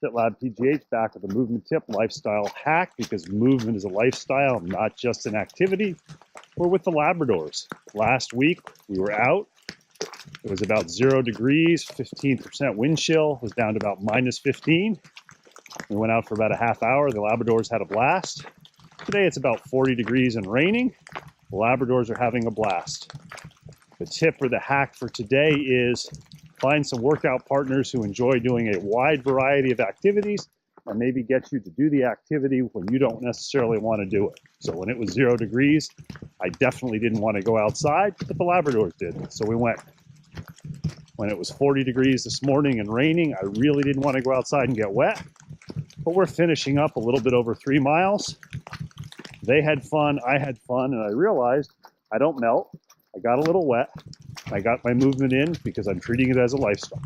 FitLabPGH back with a movement tip, lifestyle hack, because movement is a lifestyle, not just an activity. We're with the Labradors. Last week, we were out. It was about 0 degrees, 15% wind chill. It was down to about minus 15. We went out for about a half hour. The Labradors had a blast. Today, it's about 40 degrees and raining. The Labradors are having a blast. The tip or the hack for today is find some workout partners who enjoy doing a wide variety of activities and maybe get you to do the activity when you don't necessarily want to do it. So when it was 0 degrees, I definitely didn't want to go outside, but the Labradors did. So we went. When it was 40 degrees this morning and raining, I really didn't want to go outside and get wet. But we're finishing up a little bit over 3 miles. They had fun, I had fun, and I realized I don't melt. I got a little wet. I got my movement in because I'm treating it as a lifestyle.